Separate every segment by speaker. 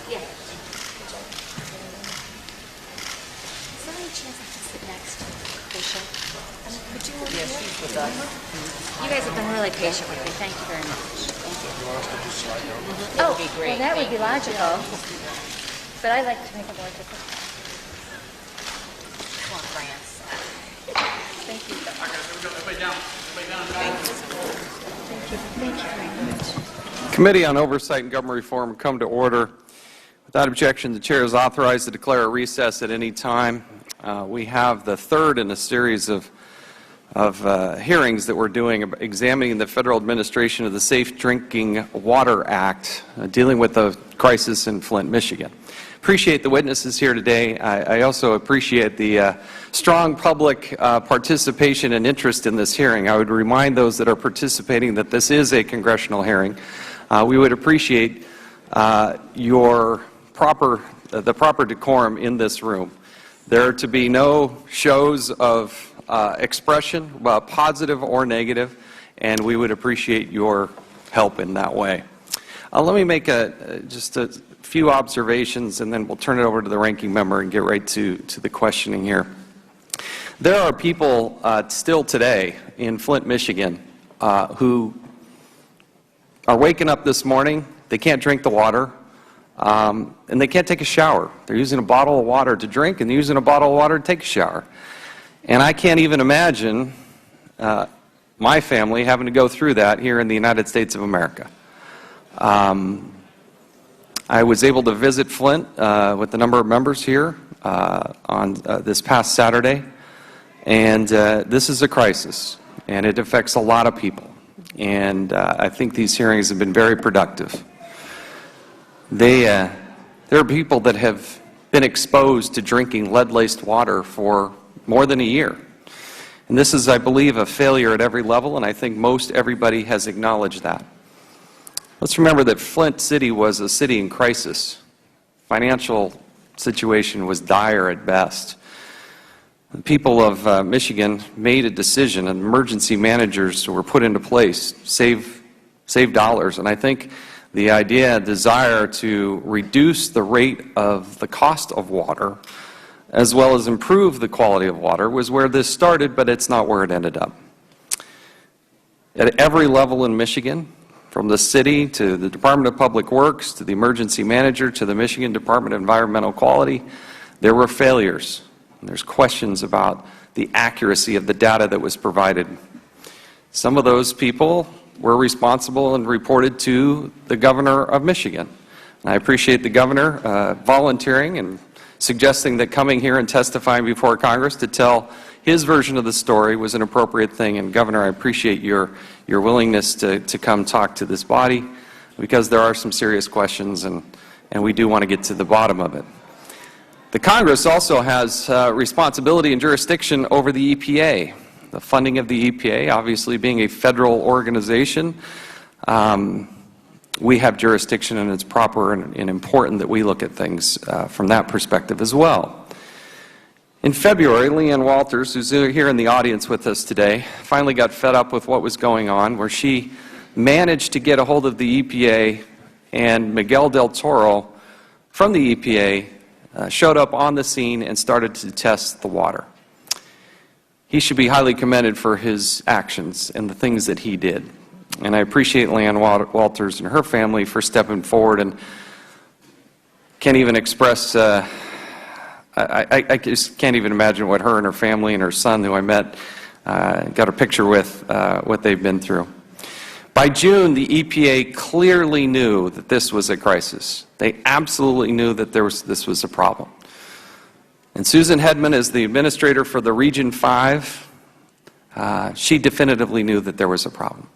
Speaker 1: Yeah. Is there any chance I can sit next to Keisha? Would you want to?
Speaker 2: Yes, she's with us.
Speaker 1: You guys have been really patient with me. Thank you very much. Thank you.
Speaker 3: You want us to just slide down?
Speaker 1: Oh,
Speaker 2: be great.
Speaker 1: well, that would be
Speaker 2: Thank you.
Speaker 1: logical. But I like to make it more difficult.
Speaker 2: Come on, France.
Speaker 1: Thank you.
Speaker 4: Everybody down.
Speaker 1: Thank you. Thank you very much.
Speaker 5: Committee on Oversight and Government Reform come to order. Without objection, the Chair is authorized to declare a recess at any time. We have the third in a series of hearings that we're doing examining the federal administration of the Safe Drinking Water Act, dealing with the crisis in Flint, Michigan. Appreciate the witnesses here today. I also appreciate the strong public participation and interest in this hearing. I would remind those that are participating that this is a congressional hearing. We would appreciate the proper decorum in this room. There are to be no shows of expression, positive or negative, and we would appreciate your help in that way. Let me make just a few observations, and then we'll turn it over to the ranking member and get right to the questioning here. There are people still today in Flint, Michigan, who are waking up this morning, they can't drink the water, and they can't take a shower. They're using a bottle of water to drink, and they're using a bottle of water to take a shower. And I can't even imagine my family having to go through that here in the United States of America. I was able to visit Flint with a number of members here on this past Saturday, and this is a crisis, and it affects a lot of people. And I think these hearings have been very productive. There are people that have been exposed to drinking lead-laced water for more than a year. And this is, I believe, a failure at every level, and I think most everybody has acknowledged that. Let's remember that Flint City was a city in crisis. Financial situation was dire at best. The people of Michigan made a decision, and emergency managers were put into place, save dollars. And I think the idea, desire to reduce the rate of the cost of water, as well as improve the quality of water, was where this started, but it's not where it ended up. At every level in Michigan, from the city to the Department of Public Works, to the emergency manager, to the Michigan Department of Environmental Quality, there were failures. And there's questions about the accuracy of the data that was provided. Some of those people were responsible and reported to the governor of Michigan. And I appreciate the governor volunteering and suggesting that coming here and testifying before Congress to tell his version of the story was an appropriate thing. And Governor, I appreciate your willingness to come talk to this body, because there are some serious questions, and we do want to get to the bottom of it. The Congress also has responsibility and jurisdiction over the EPA. The funding of the EPA, obviously being a federal organization, we have jurisdiction, and it's proper and important that we look at things from that perspective as well. In February, Leanne Walters, who's here in the audience with us today, finally got fed up with what was going on, where she managed to get a hold of the EPA, and Miguel del Toro from the EPA showed up on the scene and started to test the water. He should be highly commended for his actions and the things that he did. And I appreciate Leanne Walters and her family for stepping forward, and can't even express, I just can't even imagine what her and her family and her son, who I met, got a picture with, what they've been through. By June, the EPA clearly knew that this was a crisis. They absolutely knew that this was a problem. And Susan Hedman, as the administrator for the Region 5, she definitively knew that there was a problem.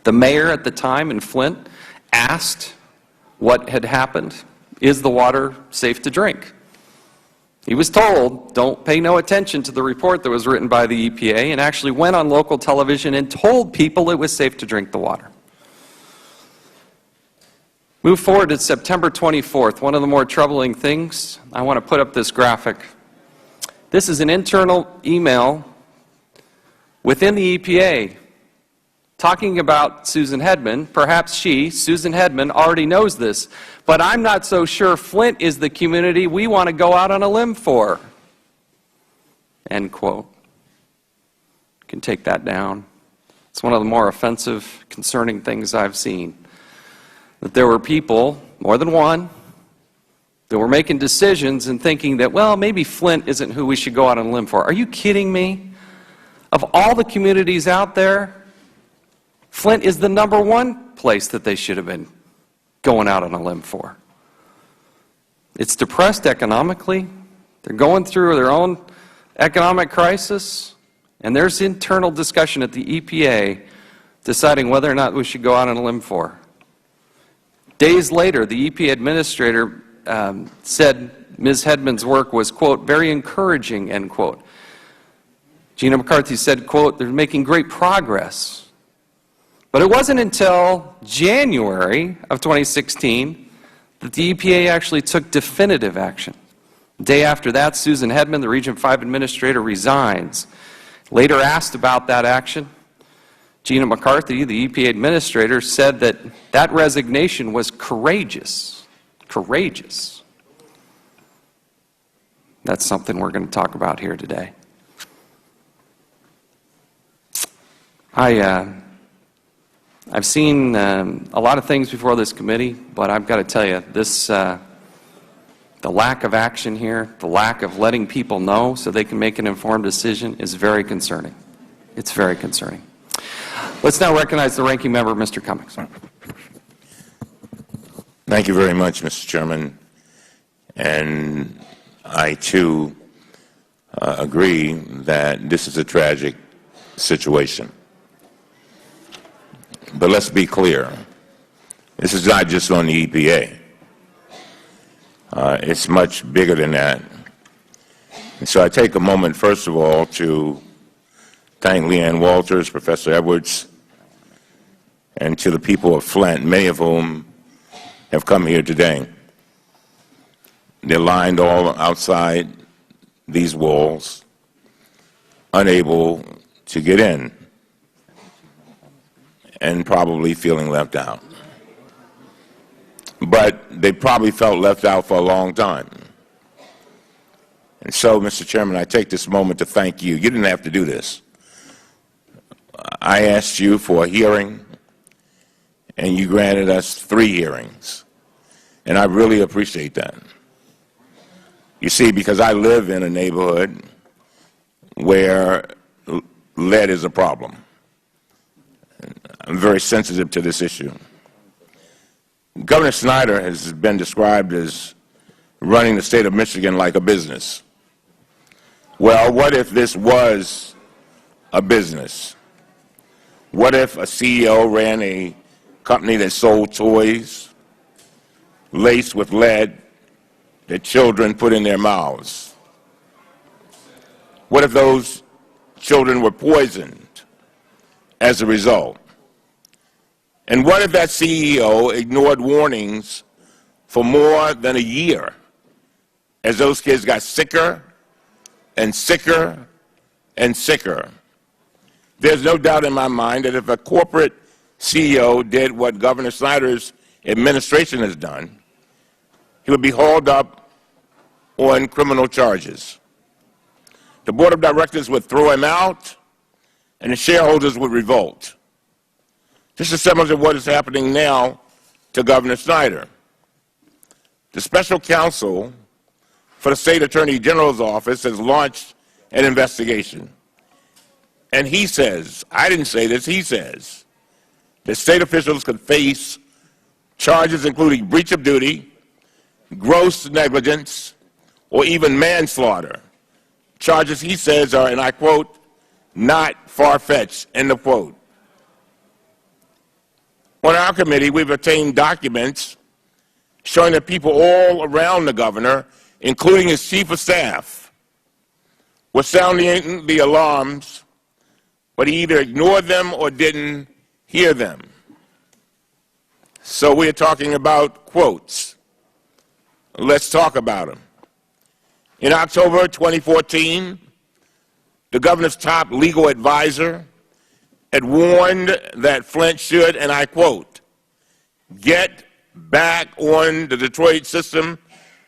Speaker 5: The mayor at the time in Flint asked what had happened. Is the water safe to drink? He was told, don't pay no attention to the report that was written by the EPA, and actually went on local television and told people it was safe to drink the water. Move forward to September 24th. One of the more troubling things, I want to put up this graphic. This is an internal email within the EPA talking about Susan Hedman. Perhaps she, Susan Hedman, already knows this, but I'm not so sure Flint is the community we want to go out on a limb for. End quote. You can take that down. It's one of the more offensive, concerning things I've seen. That there were people, more than one, that were making decisions and thinking that, well, maybe Flint isn't who we should go out on a limb for. Are you kidding me? Of all the communities out there, Flint is the #1 place that they should have been going out on a limb for. It's depressed economically. They're going through their own economic crisis, and there's internal discussion at the EPA deciding whether or not we should go out on a limb for. Days later, the EPA administrator said Ms. Hedman's work was, quote, very encouraging, end quote. Gina McCarthy said, quote, they're making great progress. But it wasn't until January of 2016 that the EPA actually took definitive action. The day after that, Susan Hedman, the Region 5 administrator, resigns. Later asked about that action, Gina McCarthy, the EPA administrator, said that that resignation was courageous. Courageous. That's something we're going to talk about here today. I've seen a lot of things before this committee, but I've got to tell you, this, the lack of action here, the lack of letting people know so they can make an informed decision is very concerning. It's very concerning. Let's now recognize the ranking member, Mr. Cummings.
Speaker 2: Thank you very much, Mr. Chairman. And I, too, agree that this is a tragic situation. But let's be clear. This is not just on the EPA. It's much bigger than that. And so I take a moment, first of all, to thank Leanne Walters, Professor Edwards, and to the people of Flint, many of whom have come here today. They're lined all outside these walls, unable to get in, and probably feeling left out. But they probably felt left out for a long time. And so, Mr. Chairman, I take this moment to thank you. You didn't have to do this. I asked you for a hearing, and you granted us 3 hearings. And I really appreciate that. You see, because I live in a neighborhood where lead is a problem. I'm very sensitive to this issue. Governor Snyder has been described as running the state of Michigan like a business. Well, what if this was a business? What if a CEO ran a company that sold toys laced with lead that children put in their mouths? What if those children were poisoned as a result? And what if that CEO ignored warnings for more than a year as those kids got sicker and sicker and sicker? There's no doubt in my mind that if a corporate CEO did what Governor Snyder's administration has done, he would be hauled up on criminal charges. The board of directors would throw him out, and the shareholders would revolt. This is similar to what is happening now to Governor Snyder. The special counsel for the State Attorney General's office has launched an investigation. And he says, I didn't say this, he says, that state officials could face charges including breach of duty, gross negligence, or even manslaughter. Charges, he says, are, and I quote, not far-fetched, end of quote. On our committee, we've obtained documents showing that people all around the governor, including his chief of staff, were sounding the alarms, but he either ignored them or didn't hear them. So we're talking about quotes. Let's talk about them. In October 2014, the governor's top legal advisor, had warned that Flint should, and I quote, get back on the Detroit system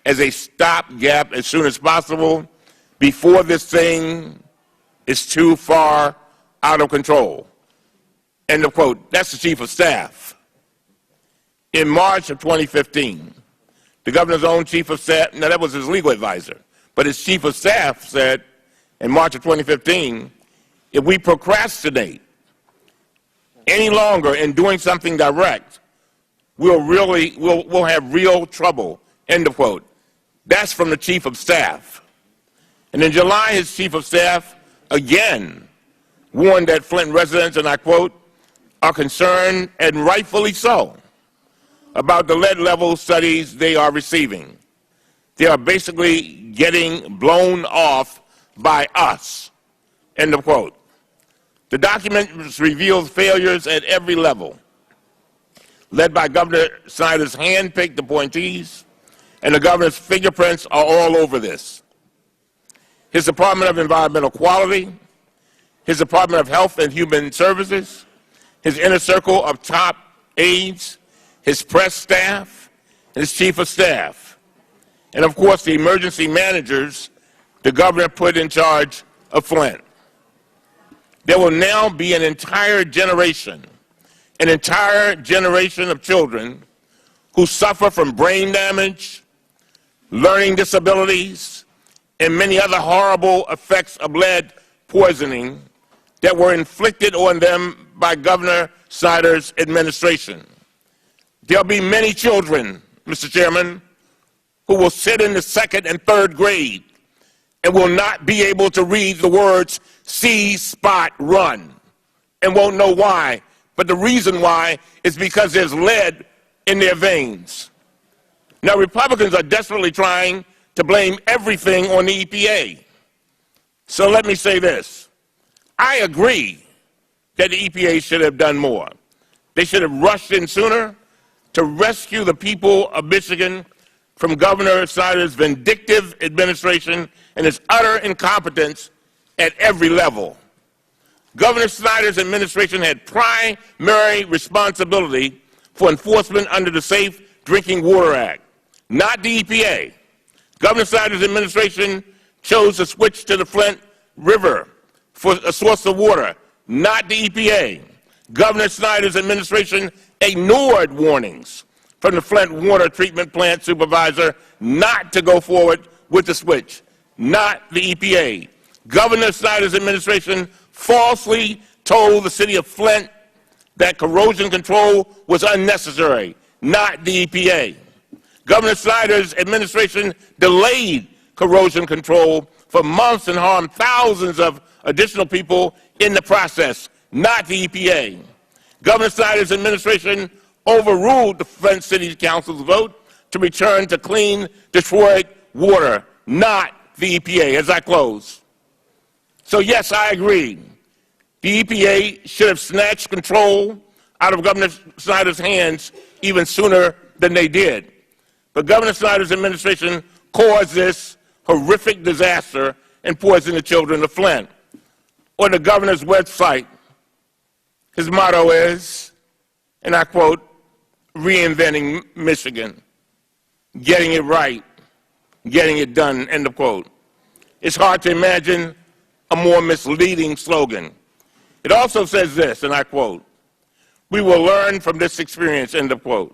Speaker 2: as a stopgap as soon as possible before this thing is too far out of control. End of quote. That's the chief of staff. In March of 2015, the governor's own chief of staff, now that was his legal advisor, but his chief of staff said in March of 2015, if we procrastinate any longer in doing something direct, we'll have real trouble, end of quote. That's from the chief of staff. And in July, his chief of staff again warned that Flint residents, and I quote, are concerned, and rightfully so, about the lead level studies they are receiving. They are basically getting blown off by us, end of quote. The document reveals failures at every level, led by Governor Snyder's hand-picked appointees, and the governor's fingerprints are all over this. His Department of Environmental Quality, his Department of Health and Human Services, his inner circle of top aides, his press staff, and his chief of staff, and of course the emergency managers the governor put in charge of Flint. There will now be an entire generation of children who suffer from brain damage, learning disabilities, and many other horrible effects of lead poisoning that were inflicted on them by Governor Snyder's administration. There'll be many children, Mr. Chairman, who will sit in the second and third grade and will not be able to read the words "see, spot, run," and won't know why. But the reason why is because there's lead in their veins. Now, Republicans are desperately trying to blame everything on the EPA. So let me say this. I agree that the EPA should have done more. They should have rushed in sooner to rescue the people of Michigan from Governor Snyder's vindictive administration and his utter incompetence at every level. Governor Snyder's administration had primary responsibility for enforcement under the Safe Drinking Water Act, not the EPA. Governor Snyder's administration chose to switch to the Flint River for a source of water, not the EPA. Governor Snyder's administration ignored warnings from the Flint water treatment plant supervisor not to go forward with the switch, not the EPA. Governor Snyder's administration falsely told the city of Flint that corrosion control was unnecessary, not the EPA. Governor Snyder's administration delayed corrosion control for months and harmed thousands of additional people in the process, not the EPA. Governor Snyder's administration overruled the Flint City Council's vote to return to clean Detroit water, not the EPA, as I close. So yes, I agree. The EPA should have snatched control out of Governor Snyder's hands even sooner than they did. But Governor Snyder's administration caused this horrific disaster and poisoned the children of Flint. On the governor's website, his motto is, and I quote, reinventing Michigan, getting it right, getting it done, end of quote. It's hard to imagine a more misleading slogan. It also says this, and I quote, we will learn from this experience, end of quote.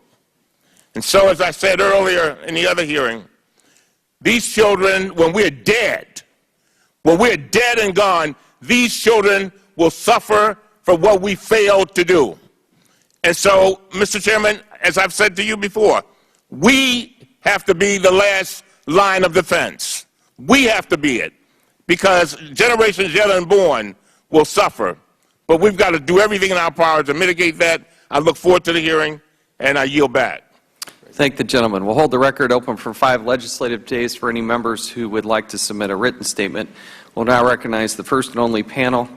Speaker 2: And so, as I said earlier in the other hearing, these children, when we're dead and gone, these children will suffer for what we failed to do. And so, Mr. Chairman, as I've said to you before, we have to be the last line of defense. We have to be it, because generations yet unborn will suffer. But we've got to do everything in our power to mitigate that. I look forward to the hearing, and I yield back.
Speaker 5: Thank the gentleman. We'll hold the record open for 5 legislative days for any members who would like to submit a written statement. We'll now recognize the first and only panel.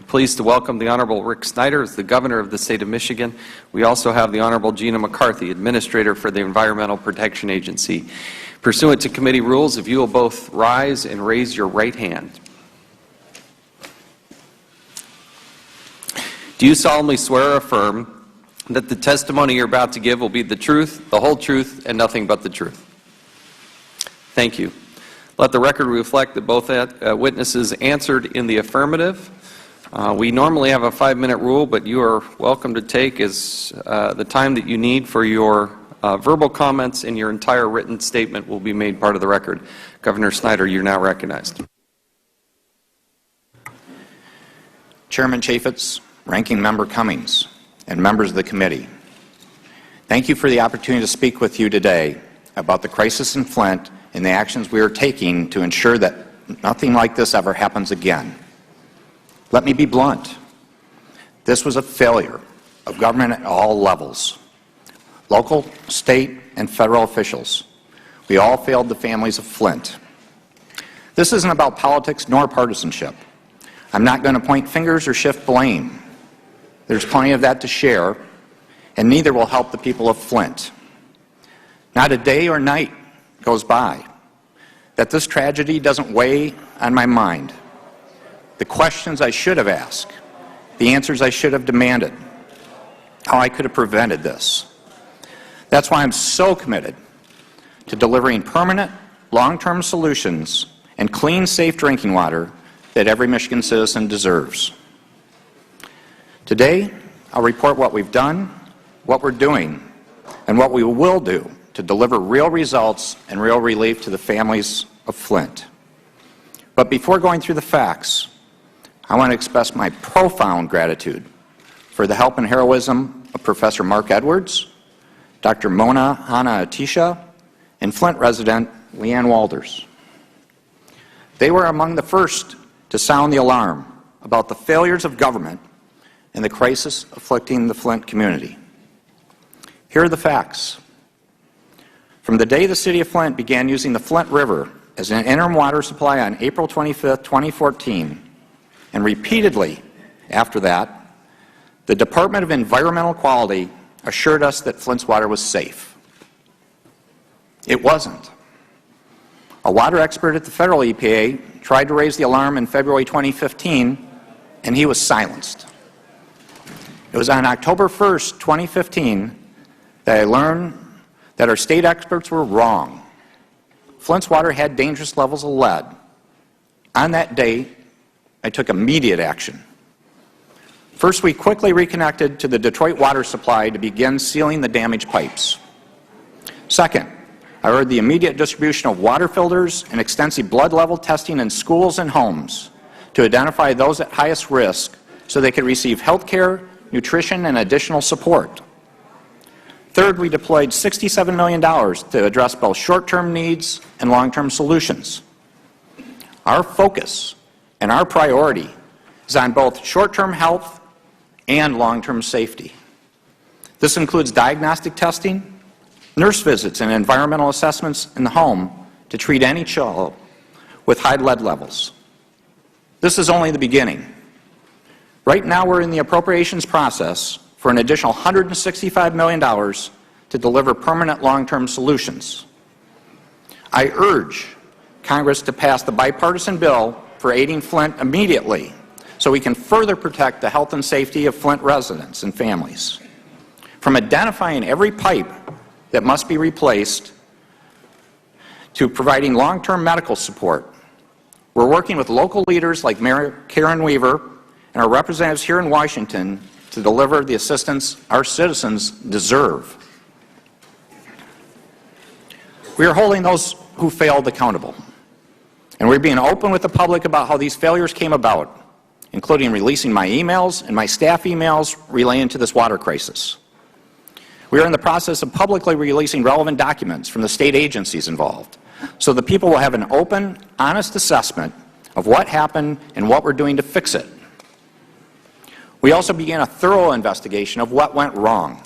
Speaker 5: Pleased to welcome the Honorable Rick Snyder as the Governor of the State of Michigan. We also have the Honorable Gina McCarthy, Administrator for the Environmental Protection Agency. Pursuant to committee rules, if you will both rise and raise your right hand. Do you solemnly swear or affirm that the testimony you're about to give will be the truth, the whole truth, and nothing but the truth? Thank you. Let the record reflect that both witnesses answered in the affirmative. We normally have a 5-minute rule, but you are welcome to take the time that you need for your verbal comments, and your entire written statement will be made part of the record. Governor Snyder, you're now recognized.
Speaker 3: Chairman Chaffetz, Ranking Member Cummings, and members of the committee, thank you for the opportunity to speak with you today about the crisis in Flint and the actions we are taking to ensure that nothing like this ever happens again. Let me be blunt. This was a failure of government at all levels, local, state, and federal officials. We all failed the families of Flint. This isn't about politics nor partisanship. I'm not going to point fingers or shift blame. There's plenty of that to share, and neither will help the people of Flint. Not a day or night goes by that this tragedy doesn't weigh on my mind. The questions I should have asked, the answers I should have demanded, how I could have prevented this. That's why I'm so committed to delivering permanent, long-term solutions and clean, safe drinking water that every Michigan citizen deserves. Today, I'll report what we've done, what we're doing, and what we will do to deliver real results and real relief to the families of Flint. But before going through the facts, I want to express my profound gratitude for the help and heroism of Professor Mark Edwards, Dr. Mona Hanna-Attisha, and Flint resident Leanne Walders. They were among the first to sound the alarm about the failures of government and the crisis afflicting the Flint community. Here are the facts. From the day the city of Flint began using the Flint River as an interim water supply on April 25, 2014, and repeatedly after that, the Department of Environmental Quality assured us that Flint's water was safe. It wasn't. A water expert at the federal EPA tried to raise the alarm in February 2015, and he was silenced. It was on October 1st, 2015, that I learned that our state experts were wrong. Flint's water had dangerous levels of lead. On that day, I took immediate action. First, we quickly reconnected to the Detroit water supply to begin sealing the damaged pipes. Second, I ordered the immediate distribution of water filters and extensive blood level testing in schools and homes to identify those at highest risk so they could receive health care, nutrition, and additional support. Third, we deployed $67 million to address both short-term needs and long-term solutions. Our focus and our priority is on both short-term health and long-term safety. This includes diagnostic testing, nurse visits, and environmental assessments in the home to treat any child with high lead levels. This is only the beginning. Right now we're in the appropriations process for an additional $165 million to deliver permanent long-term solutions. I urge Congress to pass the bipartisan bill for aiding Flint immediately so we can further protect the health and safety of Flint residents and families. From identifying every pipe that must be replaced to providing long-term medical support, we're working with local leaders like Mayor Karen Weaver and our representatives here in Washington to deliver the assistance our citizens deserve. We are holding those who failed accountable, and we're being open with the public about how these failures came about, including releasing my emails and my staff emails relating to this water crisis. We are in the process of publicly releasing relevant documents from the state agencies involved, so the people will have an open, honest assessment of what happened and what we're doing to fix it. We also began a thorough investigation of what went wrong.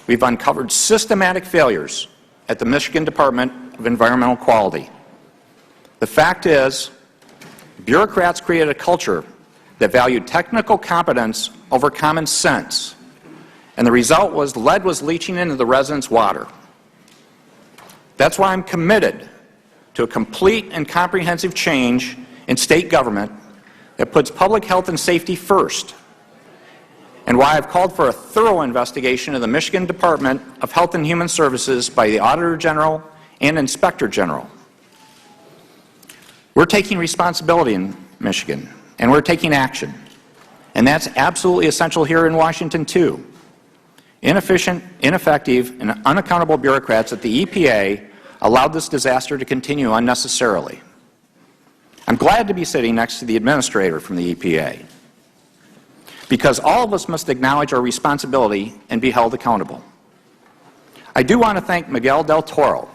Speaker 3: We've uncovered systematic failures at the Michigan Department of Environmental Quality. The fact is, bureaucrats created a culture that valued technical competence over common sense, and the result was lead was leaching into the residents' water. That's why I'm committed to a complete and comprehensive change in state government that puts public health and safety first and why I've called for a thorough investigation of the Michigan Department of Health and Human Services by the Auditor General and Inspector General. We're taking responsibility in Michigan, and we're taking action. And that's absolutely essential here in Washington, too. Inefficient, ineffective, and unaccountable bureaucrats at the EPA allowed this disaster to continue unnecessarily. I'm glad to be sitting next to the administrator from the EPA, because all of us must acknowledge our responsibility and be held accountable. I do want to thank Miguel del Toro,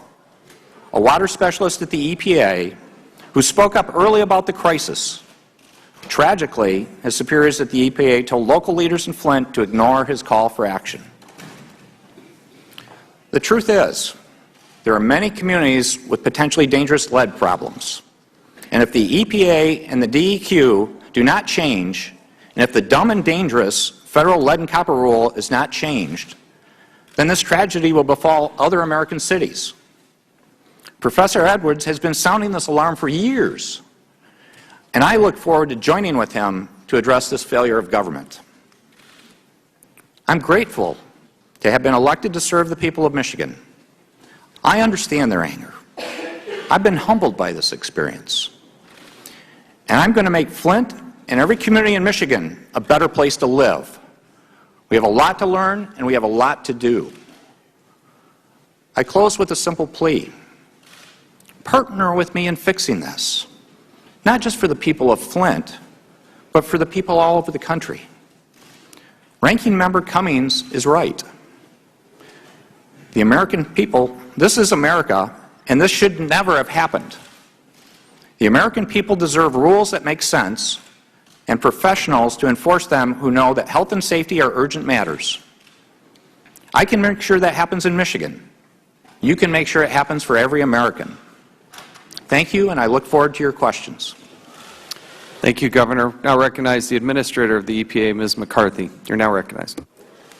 Speaker 3: a water specialist at the EPA, who spoke up early about the crisis. Tragically, his superiors at the EPA told local leaders in Flint to ignore his call for action. The truth is, there are many communities with potentially dangerous lead problems. And if the EPA and the DEQ do not change, and if the dumb and dangerous federal lead and copper rule is not changed, then this tragedy will befall other American cities. Professor Edwards has been sounding this alarm for years, and I look forward to joining with him to address this failure of government. I'm grateful to have been elected to serve the people of Michigan. I understand their anger. I've been humbled by this experience. And I'm going to make Flint and every community in Michigan a better place to live. We have a lot to learn, and we have a lot to do. I close with a simple plea. Partner with me in fixing this, not just for the people of Flint, but for the people all over the country. Ranking Member Cummings is right. The American people, this is America, and this should never have happened. The American people deserve rules that make sense and professionals to enforce them who know that health and safety are urgent matters. I can make sure that happens in Michigan. You can make sure it happens for every American. Thank you, and I look forward to your questions.
Speaker 5: Thank you, Governor. Now recognize the Administrator of the EPA, Ms. McCarthy. You're now recognized.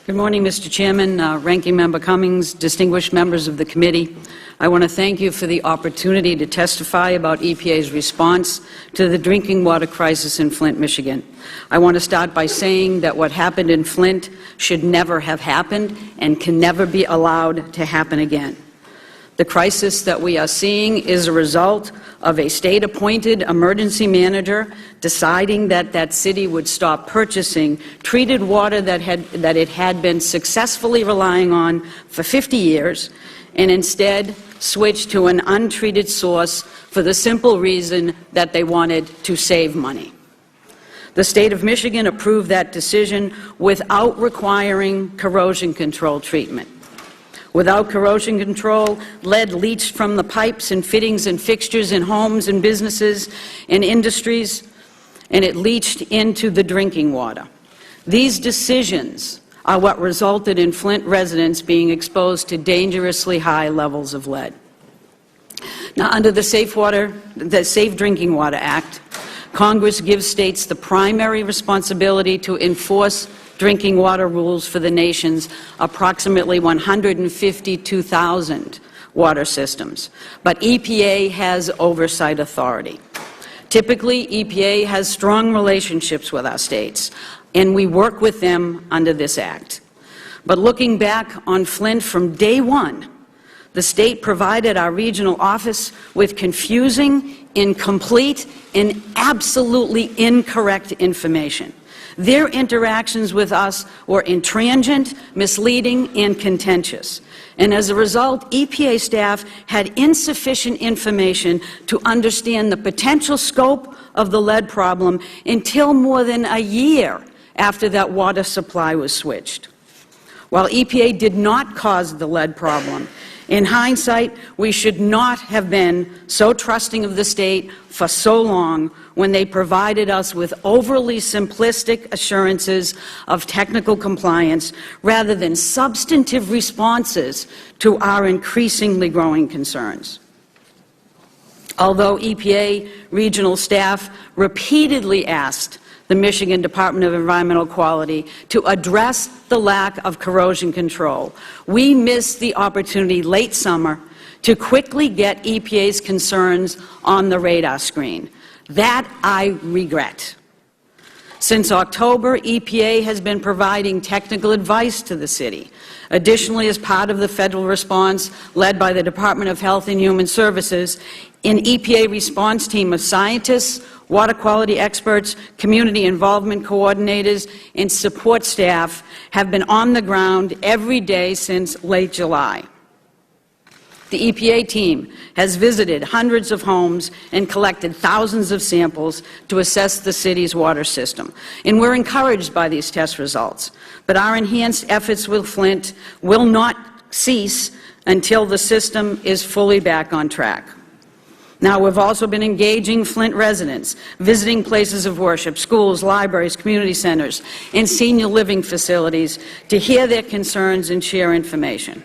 Speaker 4: Good morning, Mr. Chairman, Ranking Member Cummings, distinguished members of the committee. I want to thank you for the opportunity to testify about EPA's response to the drinking water crisis in Flint, Michigan. I want to start by saying that what happened in Flint should never have happened and can never be allowed to happen again. The crisis that we are seeing is a result of a state-appointed emergency manager deciding that that city would stop purchasing treated water that it had been successfully relying on for 50 years and instead switch to an untreated source for the simple reason that they wanted to save money. The state of Michigan approved that decision without requiring corrosion control treatment. Without corrosion control, lead leached from the pipes and fittings and fixtures in homes and businesses and industries, and it leached into the drinking water. These decisions are what resulted in Flint residents being exposed to dangerously high levels of lead. Now, under the Safe Drinking Water Act, Congress gives states the primary responsibility to enforce drinking water rules for the nation's approximately 152,000 water systems. But EPA has oversight authority. Typically, EPA has strong relationships with our states, and we work with them under this act. But looking back on Flint from day one, the state provided our regional office with confusing, incomplete, and absolutely incorrect information. Their interactions with us were intransient, misleading, and contentious. And as a result, EPA staff had insufficient information to understand the potential scope of the lead problem until more than a year after that water supply was switched. While EPA did not cause the lead problem, in hindsight, we should not have been so trusting of the state for so long when they provided us with overly simplistic assurances of technical compliance rather than substantive responses to our increasingly growing concerns. Although EPA regional staff repeatedly asked the Michigan Department of Environmental Quality to address the lack of corrosion control, we missed the opportunity late summer to quickly get EPA's concerns on the radar screen. That I regret. Since October, EPA has been providing technical advice to the city. Additionally, as part of the federal response led by the Department of Health and Human Services, an EPA response team of scientists, water quality experts, community involvement coordinators, and support staff have been on the ground every day since late July. The EPA team has visited hundreds of homes and collected thousands of samples to assess the city's water system. And we're encouraged by these test results. But our enhanced efforts with Flint will not cease until the system is fully back on track. Now, we've also been engaging Flint residents, visiting places of worship, schools, libraries, community centers, and senior living facilities to hear their concerns and share information.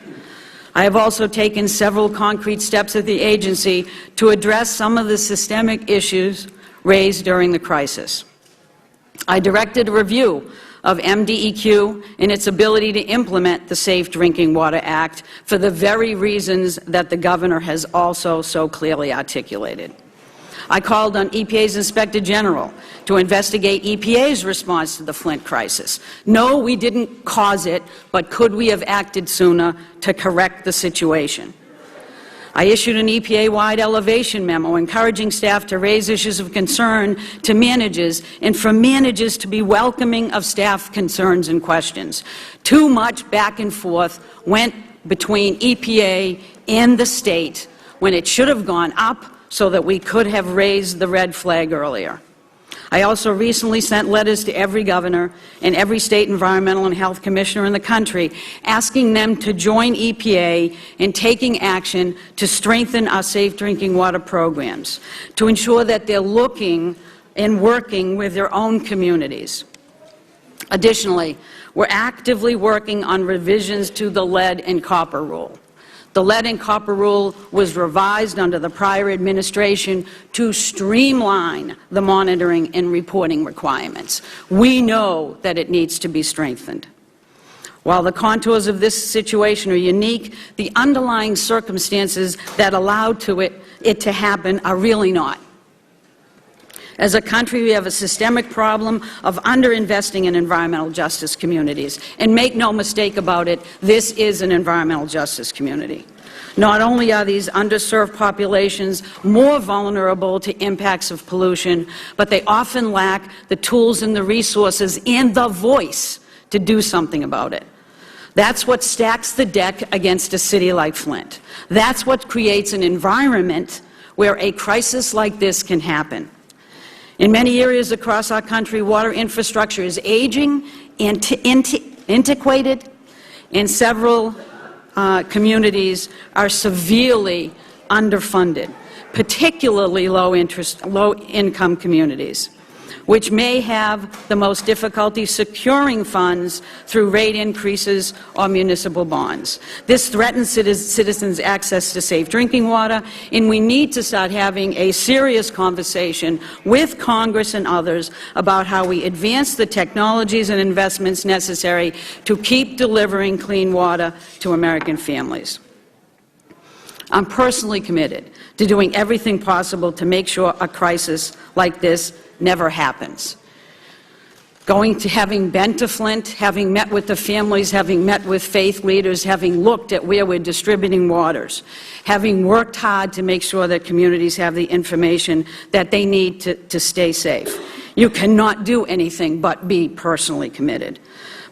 Speaker 4: I have also taken several concrete steps at the agency to address some of the systemic issues raised during the crisis. I directed a review of MDEQ and its ability to implement the Safe Drinking Water Act for the very reasons that the Governor has also so clearly articulated. I called on EPA's Inspector General to investigate EPA's response to the Flint crisis. No, we didn't cause it, but could we have acted sooner to correct the situation? I issued an EPA-wide elevation memo encouraging staff to raise issues of concern to managers and for managers to be welcoming of staff concerns and questions. Too much back and forth went between EPA and the state when it should have gone up so that we could have raised the red flag earlier. I also recently sent letters to every governor and every state environmental and health commissioner in the country asking them to join EPA in taking action to strengthen our safe drinking water programs, to ensure that they're looking and working with their own communities. Additionally, we're actively working on revisions to the lead and copper rule. The lead and copper rule was revised under the prior administration to streamline the monitoring and reporting requirements. We know that it needs to be strengthened. While the contours of this situation are unique, the underlying circumstances that allowed it to happen are really not. As a country, we have a systemic problem of underinvesting in environmental justice communities. And make no mistake about it, this is an environmental justice community. Not only are these underserved populations more vulnerable to impacts of pollution, but they often lack the tools and the resources and the voice to do something about it. That's what stacks the deck against a city like Flint. That's what creates an environment where a crisis like this can happen. In many areas across our country, water infrastructure is aging, antiquated, and several communities are severely underfunded, particularly low-income communities, which may have the most difficulty securing funds through rate increases or municipal bonds. This threatens citizens' access to safe drinking water, and we need to start having a serious conversation with Congress and others about how we advance the technologies and investments necessary to keep delivering clean water to American families. I'm personally committed to doing everything possible to make sure a crisis like this never happens. Having been to Flint, having met with the families, having met with faith leaders, having looked at where we're distributing waters, having worked hard to make sure that communities have the information that they need to stay safe. You cannot do anything but be personally committed.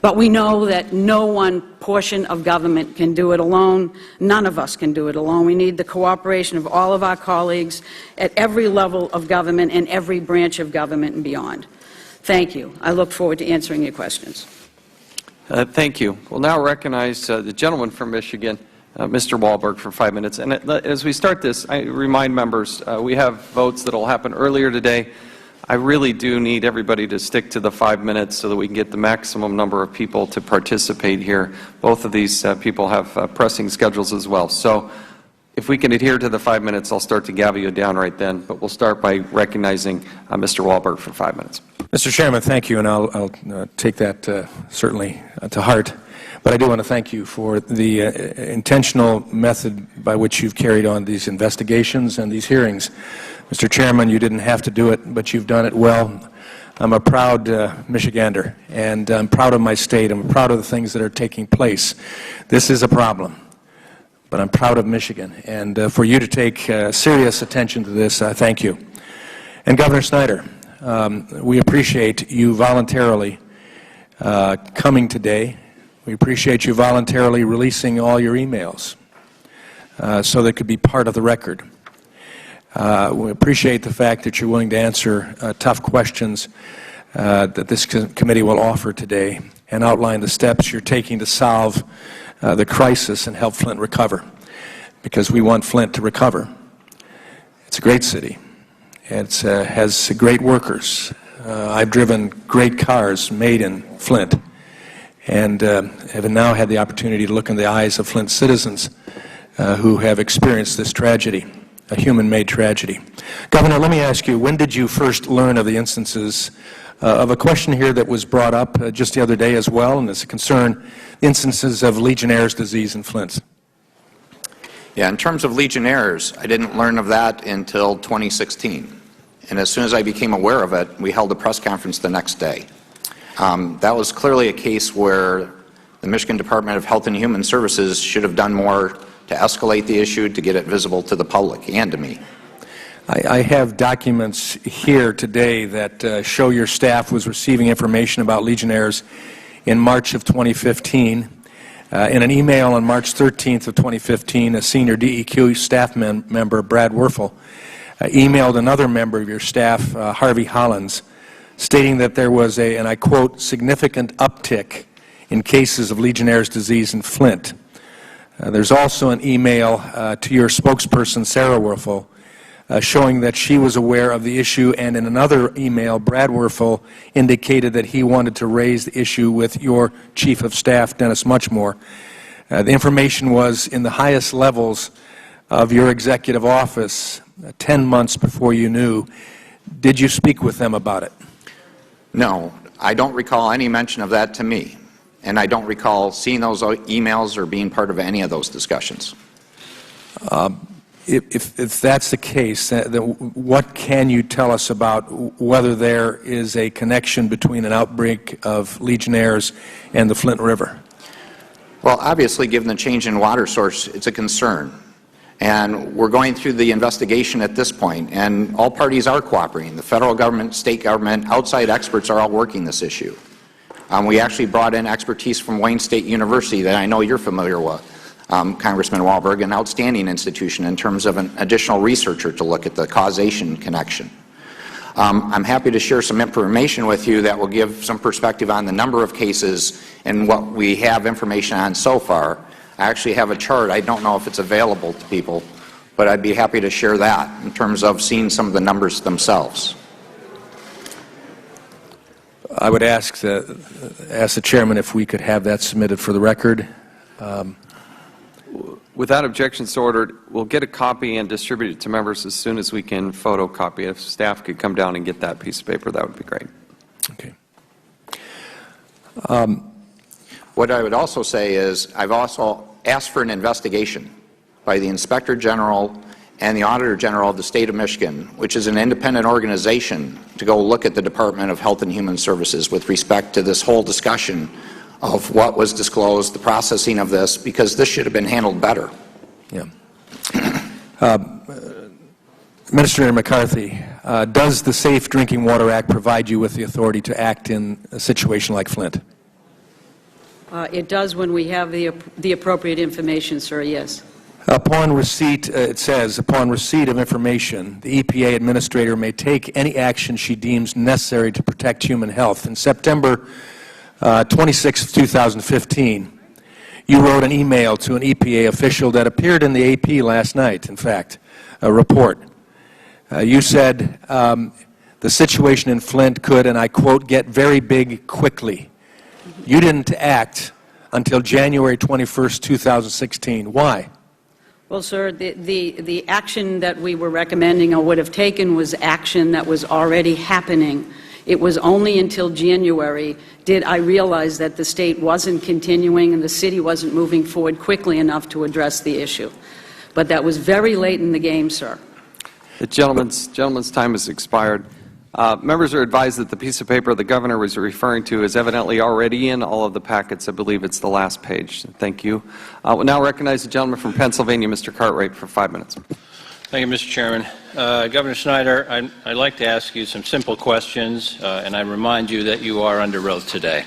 Speaker 4: But we know that no one portion of government can do it alone. None of us can do it alone. We need the cooperation of all of our colleagues at every level of government and every branch of government and beyond. Thank you. I look forward to answering your questions.
Speaker 5: Thank you. We'll now recognize the gentleman from Michigan, Mr. Wahlberg, for 5 minutes. And as we start this, I remind members we have votes that will happen earlier today. I really do need everybody to stick to the 5 minutes so that we can get the maximum number of people to participate here. Both of these people have pressing schedules as well. So if we can adhere to the 5 minutes, I'll start to gavel you down right then. But we'll start by recognizing Mr. Wahlberg for 5 minutes.
Speaker 6: Mr. Chairman, thank you, and I'll take that certainly to heart. But I do want to thank you for the intentional method by which you've carried on these investigations and these hearings. Mr. Chairman, you didn't have to do it, but you've done it well. I'm a proud Michigander, and I'm proud of my state. I'm proud of the things that are taking place. This is a problem, but I'm proud of Michigan. And for you to take serious attention to this, I thank you. And Governor Snyder, we appreciate you voluntarily coming today. We appreciate you voluntarily releasing all your emails so they could be part of the record. We appreciate the fact that you're willing to answer tough questions that this committee will offer today and outline the steps you're taking to solve the crisis and help Flint recover, because we want Flint to recover. It's a great city. It has great workers. I've driven great cars made in Flint, and have now had the opportunity to look in the eyes of Flint citizens who have experienced this tragedy, a human-made tragedy. Governor, let me ask you, when did you first learn of the instances of a question here that was brought up just the other day as well, and it's a concern, instances of Legionnaire's disease in Flint?
Speaker 3: Yeah, in terms of Legionnaires, I didn't learn of that until 2016. And as soon as I became aware of it, we held a press conference the next day. That was clearly a case where the Michigan Department of Health and Human Services should have done more to escalate the issue, to get it visible to the public and to me.
Speaker 6: I have documents here today that show your staff was receiving information about Legionnaires in March of 2015. In an email on March 13th of 2015, a senior DEQ staff member, Brad Werfel, emailed another member of your staff, Harvey Hollins, stating that there was a, and I quote, significant uptick in cases of Legionnaire's disease in Flint. There's also an email to your spokesperson, Sarah Werfel, showing that she was aware of the issue, and in another email, Brad Werfel indicated that he wanted to raise the issue with your Chief of Staff, Dennis Muchmore. The information was in the highest levels of your executive office 10 months before you knew. Did you speak with them about it?
Speaker 3: No, I don't recall any mention of that to me, and I don't recall seeing those emails or being part of any of those discussions.
Speaker 6: If that's the case, then what can you tell us about whether there is a connection between an outbreak of Legionnaires and the Flint River?
Speaker 3: Well, obviously, given the change in water source, it's a concern. And we're going through the investigation at this point, and all parties are cooperating. The federal government, state government, outside experts are all working this issue. We actually brought in expertise from Wayne State University that I know you're familiar with, Congressman Walberg, an outstanding institution in terms of an additional researcher to look at the causation connection. I'm happy to share some information with you that will give some perspective on the number of cases and what we have information on so far. I actually have a chart. I don't know if it's available to people, but I'd be happy to share that in terms of seeing some of the numbers themselves.
Speaker 6: I would ask the chairman if we could have that submitted for the record.
Speaker 5: Without objections to order, we'll get a copy and distribute it to members as soon as we can photocopy it. If staff could come down and get that piece of paper, that would be great.
Speaker 6: Okay.
Speaker 3: What I would also say is I've also asked for an investigation by the Inspector General and the Auditor General of the State of Michigan, which is an independent organization, to go look at the Department of Health and Human Services with respect to this whole discussion of what was disclosed, the processing of this, because this should have been handled better.
Speaker 6: Yeah. Minister McCarthy, does the Safe Drinking Water Act provide you with the authority to act in a situation like Flint?
Speaker 4: It does when we have the appropriate information, sir, yes.
Speaker 6: Upon receipt, it says, upon receipt of information, the EPA administrator may take any action she deems necessary to protect human health. In September 26, 2015, you wrote an email to an EPA official that appeared in the AP last night, in fact, a report. You said the situation in Flint could, and I quote, get very big quickly. You didn't act until January 21st, 2016. Why?
Speaker 4: Well, sir, the action that we were recommending or would have taken was action that was already happening. It was only until January did I realize that the state wasn't continuing and the city wasn't moving forward quickly enough to address the issue. But that was very late in the game, sir.
Speaker 5: The gentleman's time has expired. Members are advised that the piece of paper the governor was referring to is evidently already in all of the packets. I believe it's the last page. Thank you. I will now recognize the gentleman from Pennsylvania, Mr. Cartwright, for 5 minutes.
Speaker 7: Thank you, Mr. Chairman. Governor Snyder, I'd like to ask you some simple questions, and I remind you that you are under oath today.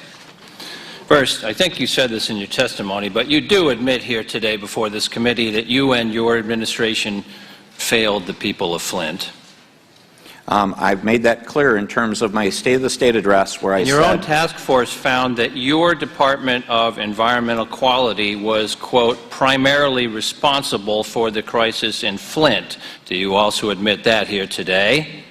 Speaker 7: First, I think you said this in your testimony, but you do admit here today before this committee that you and your administration failed the people of Flint.
Speaker 3: I've made that clear in terms of my State of the State address, where I said...
Speaker 7: Your own task force found that your Department of Environmental Quality was, quote, primarily responsible for the crisis in Flint. Do you also admit that here today?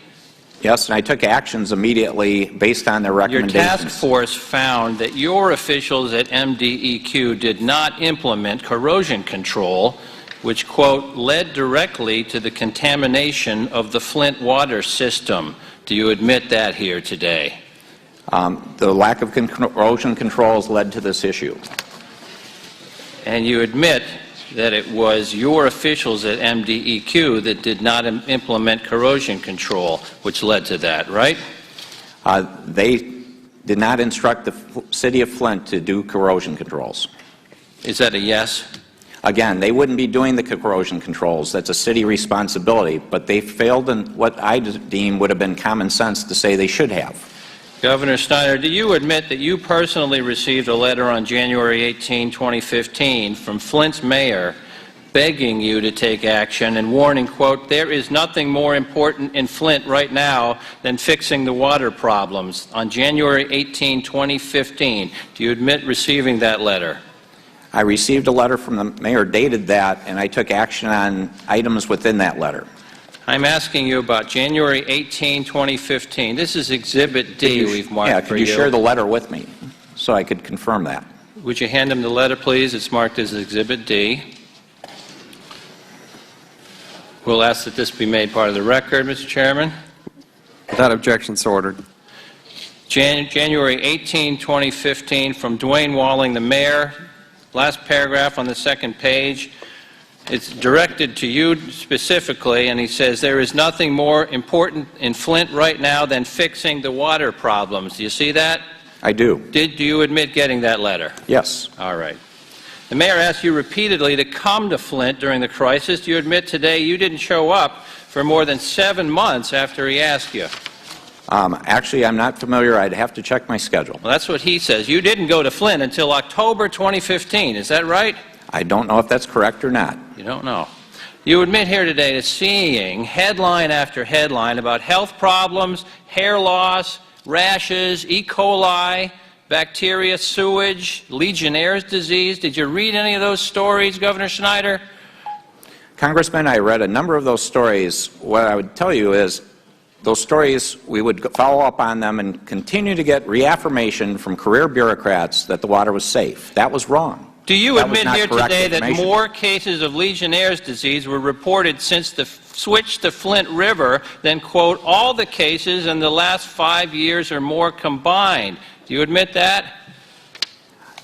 Speaker 3: Yes, and I took actions immediately based on their recommendations.
Speaker 7: Your task force found that your officials at MDEQ did not implement corrosion control, which, quote, led directly to the contamination of the Flint water system. Do you admit that here today?
Speaker 3: The lack of corrosion controls led to this issue.
Speaker 7: And you admit that it was your officials at MDEQ that did not implement corrosion control, which led to that, right?
Speaker 3: They did not instruct the city of Flint to do corrosion controls.
Speaker 7: Is that a yes?
Speaker 3: Again, they wouldn't be doing the corrosion controls. That's a city responsibility, but they failed in what I deem would have been common sense to say they should have.
Speaker 7: Governor Snyder, do you admit that you personally received a letter on January 18, 2015 from Flint's mayor begging you to take action and warning, quote, there is nothing more important in Flint right now than fixing the water problems, on January 18, 2015? Do you admit receiving that letter?
Speaker 3: I received a letter from the mayor dated that, and I took action on items within that letter.
Speaker 7: I'm asking you about January 18, 2015. This is Exhibit D we've marked for you.
Speaker 3: Yeah, could you share the letter with me so I could confirm that?
Speaker 7: Would you hand him the letter, please? It's marked as Exhibit D. We'll ask that this be made part of the record, Mr. Chairman.
Speaker 5: Without objection, so ordered.
Speaker 7: January 18, 2015, from Dwayne Walling, the mayor. Last paragraph on the second page. It's directed to you specifically, and he says, there is nothing more important in Flint right now than fixing the water problems. Do you see that?
Speaker 3: I do.
Speaker 7: Do you admit getting that letter?
Speaker 3: Yes.
Speaker 7: All right. The mayor asked you repeatedly to come to Flint during the crisis. Do you admit today you didn't show up for more than 7 months after he asked you?
Speaker 3: Actually, I'm not familiar. I'd have to check my schedule.
Speaker 7: Well, that's what he says. You didn't go to Flint until October 2015. Is that right?
Speaker 3: I don't know if that's correct or not.
Speaker 7: You don't know. You admit here today to seeing headline after headline about health problems, hair loss, rashes, E. coli, bacteria, sewage, Legionnaire's disease. Did you read any of those stories, Governor Snyder?
Speaker 3: Congressman, I read a number of those stories. What I would tell you is those stories, we would follow up on them and continue to get reaffirmation from career bureaucrats that the water was safe. That was wrong.
Speaker 7: Do you admit here today that more cases of Legionnaire's disease were reported since the switch to Flint River than, quote, all the cases in the last 5 years or more combined? Do you admit that?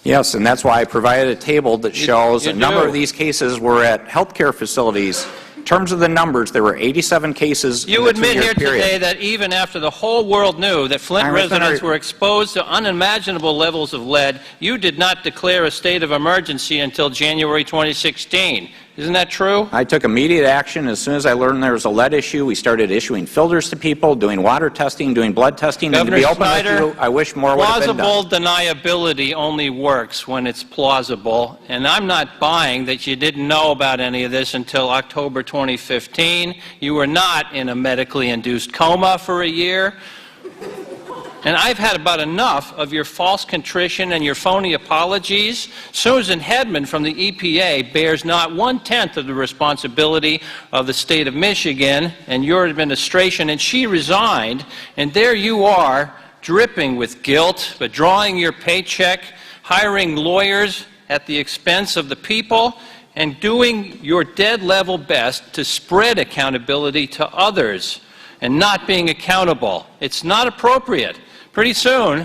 Speaker 3: Yes, and that's why I provided a table that shows a number of these cases were at healthcare facilities. In terms of the numbers, there were 87 cases in the 2-year period.
Speaker 7: You admit here today that even after the whole world knew that Flint residents were exposed to unimaginable levels of lead, you did not declare a state of emergency until January 2016. Isn't that true?
Speaker 3: I took immediate action. As soon as I learned there was a lead issue, we started issuing filters to people, doing water testing, doing blood testing.
Speaker 7: Governor
Speaker 3: and to be open
Speaker 7: Snyder,
Speaker 3: with you, I wish more would have been done.
Speaker 7: Plausible deniability only works when it's plausible, and I'm not buying that you didn't know about any of this until October 2015. You were not in a medically induced coma for a year. And I've had about enough of your false contrition and your phony apologies. Susan Hedman from the EPA bears not 1/10 of the responsibility of the state of Michigan and your administration, and she resigned, and there you are, dripping with guilt, but drawing your paycheck, hiring lawyers at the expense of the people, and doing your dead-level best to spread accountability to others and not being accountable. It's not appropriate. Pretty soon,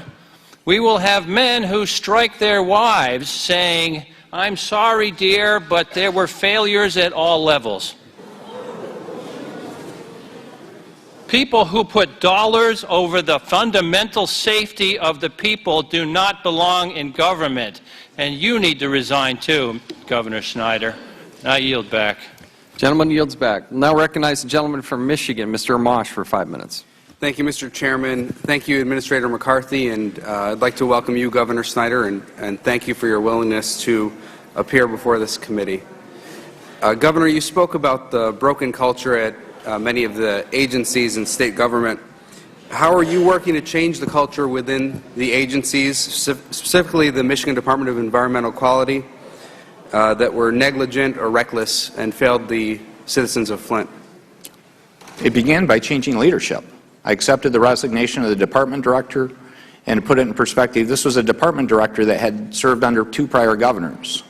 Speaker 7: we will have men who strike their wives saying, I'm sorry, dear, but there were failures at all levels. People who put dollars over the fundamental safety of the people do not belong in government. And you need to resign too, Governor Snyder. I yield back.
Speaker 5: Gentleman yields back. We'll now recognize the gentleman from Michigan, Mr. Amash, for 5 minutes.
Speaker 8: Thank you, Mr. Chairman. Thank you, Administrator McCarthy, and I'd like to welcome you, Governor Snyder, and thank you for your willingness to appear before this committee. Governor, you spoke about the broken culture at many of the agencies and state government. How are you working to change the culture within the agencies, specifically the Michigan Department of Environmental Quality, that were negligent or reckless and failed the citizens of Flint?
Speaker 3: It began by changing leadership. I accepted the resignation of the department director, and to put it in perspective, this was a department director that had served under 2 prior governors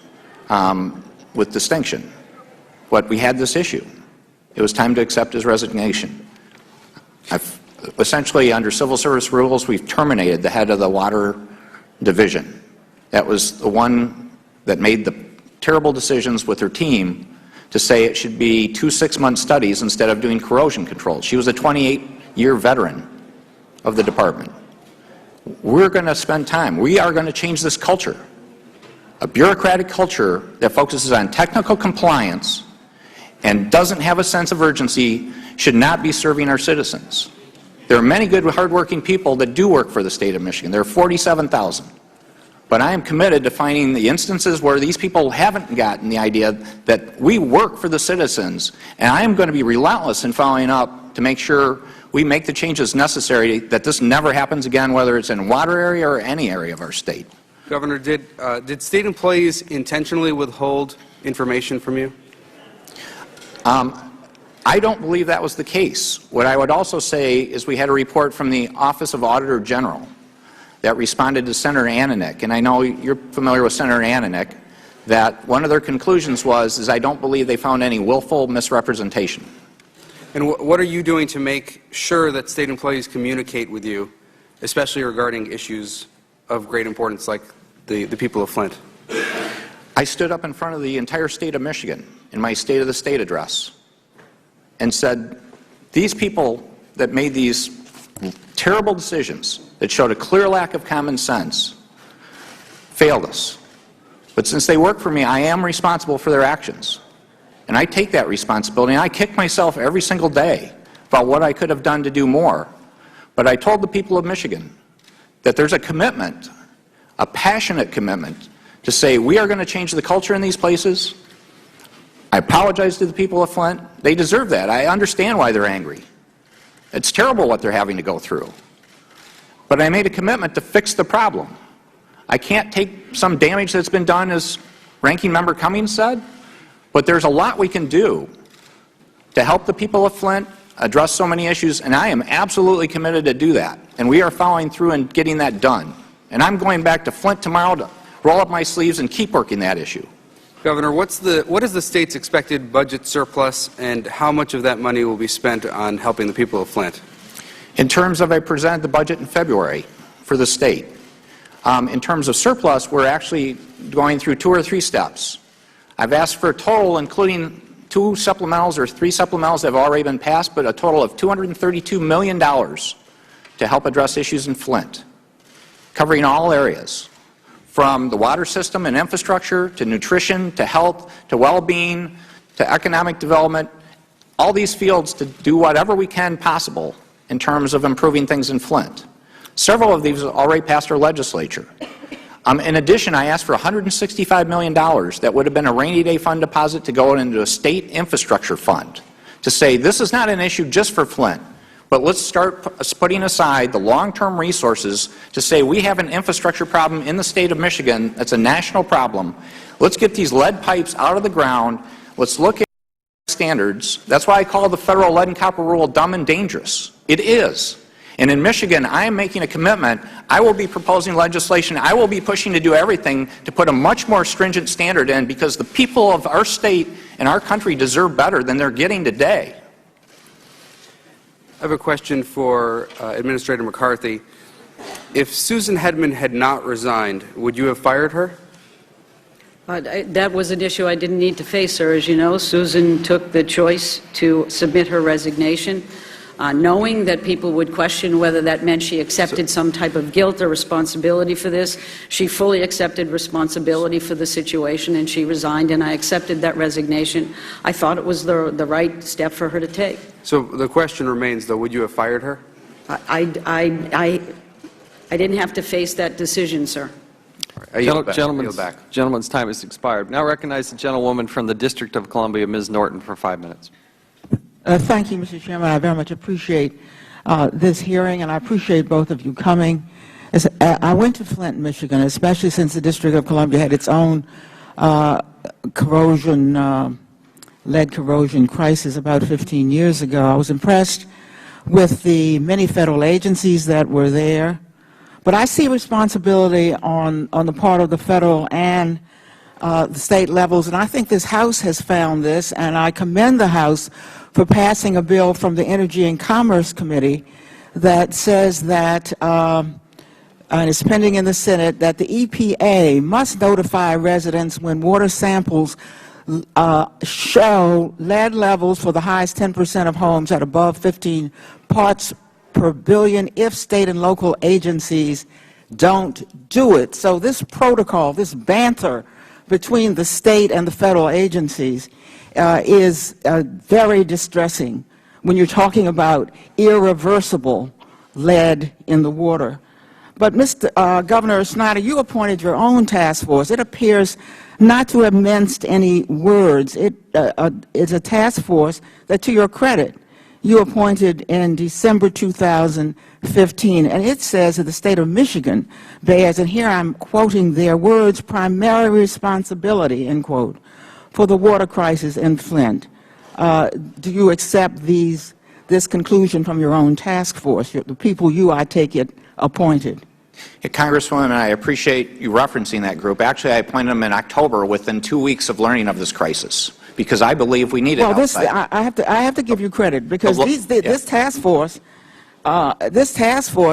Speaker 3: with distinction. But we had this issue. It was time to accept his resignation. Essentially, under civil service rules, we've terminated the head of the water division. That was the one that made the terrible decisions with her team to say it should be 2 6-month studies instead of doing corrosion control. She was a 28-year veteran of the department. We're going to spend time. We are going to change this culture. A bureaucratic culture that focuses on technical compliance and doesn't have a sense of urgency should not be serving our citizens. There are many good, hardworking people that do work for the state of Michigan. There are 47,000. But I am committed to finding the instances where these people haven't gotten the idea that we work for the citizens, and I am going to be relentless in following up to make sure we make the changes necessary that this never happens again, whether it's in water area or any area of our state.
Speaker 8: Governor, did state employees intentionally withhold information from you?
Speaker 3: I don't believe that was the case. What I would also say is we had a report from the Office of Auditor General that responded to Senator Ananick, and I know you're familiar with Senator Ananick, that one of their conclusions was I don't believe they found any willful misrepresentation.
Speaker 8: And what are you doing to make sure that state employees communicate with you, especially regarding issues of great importance like the people of Flint?
Speaker 3: I stood up in front of the entire state of Michigan in my State of the State address and said, these people that made these terrible decisions that showed a clear lack of common sense failed us. But since they work for me, I am responsible for their actions. And I take that responsibility, and I kick myself every single day about what I could have done to do more. But I told the people of Michigan that there's a commitment, a passionate commitment, to say we are going to change the culture in these places. I apologize to the people of Flint. They deserve that. I understand why they're angry. It's terrible what they're having to go through. But I made a commitment to fix the problem. I can't take some damage that's been done, as Ranking Member Cummings said, but there's a lot we can do to help the people of Flint address so many issues, and I am absolutely committed to do that. And we are following through and getting that done. And I'm going back to Flint tomorrow to roll up my sleeves and keep working that issue.
Speaker 8: Governor, what is the state's expected budget surplus, and how much of that money will be spent on helping the people of Flint?
Speaker 3: In terms of, I presented the budget in February for the state. In terms of surplus, we're actually going through 2 or 3 steps. I've asked for a total, including 2 supplementals or 3 supplementals that have already been passed, but a total of $232 million to help address issues in Flint, covering all areas, from the water system and infrastructure, to nutrition, to health, to well-being, to economic development, all these fields to do whatever we can possible in terms of improving things in Flint. Several of these have already passed our legislature. In addition, I asked for $165 million that would have been a rainy day fund deposit to go into a state infrastructure fund to say this is not an issue just for Flint, but let's start putting aside the long-term resources to say we have an infrastructure problem in the state of Michigan that's a national problem. Let's get these lead pipes out of the ground. Let's look at standards. That's why I call the federal lead and copper rule dumb and dangerous. It is. And in Michigan, I am making a commitment. I will be proposing legislation. I will be pushing to do everything to put a much more stringent standard in, because the people of our state and our country deserve better than they're getting today.
Speaker 8: I have a question for Administrator McCarthy. If Susan Hedman had not resigned, would you have fired her?
Speaker 4: That was an issue I didn't need to face her. As you know, Susan took the choice to submit her resignation. knowing that people would question whether that meant she accepted some type of guilt or responsibility for this. She fully accepted responsibility for the situation, and she resigned, and I accepted that resignation. I thought it was the right step for her to take.
Speaker 8: So the question remains, though, would you have fired her?
Speaker 4: I didn't have to face that decision, sir.
Speaker 8: I yield back. Yield back.
Speaker 5: Gentleman's time has expired. Now recognize the gentlewoman from the District of Columbia, Ms. Norton, for 5 minutes.
Speaker 9: Thank you, Mr. Chairman. I very much appreciate this hearing, and I appreciate both of you coming. I went to Flint, Michigan, especially since the District of Columbia had its own lead corrosion crisis about 15 years ago. I was impressed with the many federal agencies that were there. But I see responsibility on the part of the federal and the state levels, and I think this House has found this, and I commend the House for passing a bill from the Energy and Commerce Committee that says that, and is pending in the Senate, that the EPA must notify residents when water samples show lead levels for the highest 10% of homes at above 15 parts per billion if state and local agencies don't do it. So this protocol, this banter between the state and the federal agencies is very distressing when you're talking about irreversible lead in the water. But Mr. Governor Snyder, you appointed your own task force. It appears not to have minced any words. It's a task force that, to your credit, you appointed in December 2015, and it says that the state of Michigan bears, and here I'm quoting their words, primary responsibility, end quote, for the water crisis in Flint. Do you accept this conclusion from your own task force, the people you, I take it, appointed?
Speaker 3: Yeah, Congresswoman, I appreciate you referencing that group. Actually, I appointed them in October within 2 weeks of learning of this crisis, because I believe we need it outside.
Speaker 9: I have to give you credit, because this task force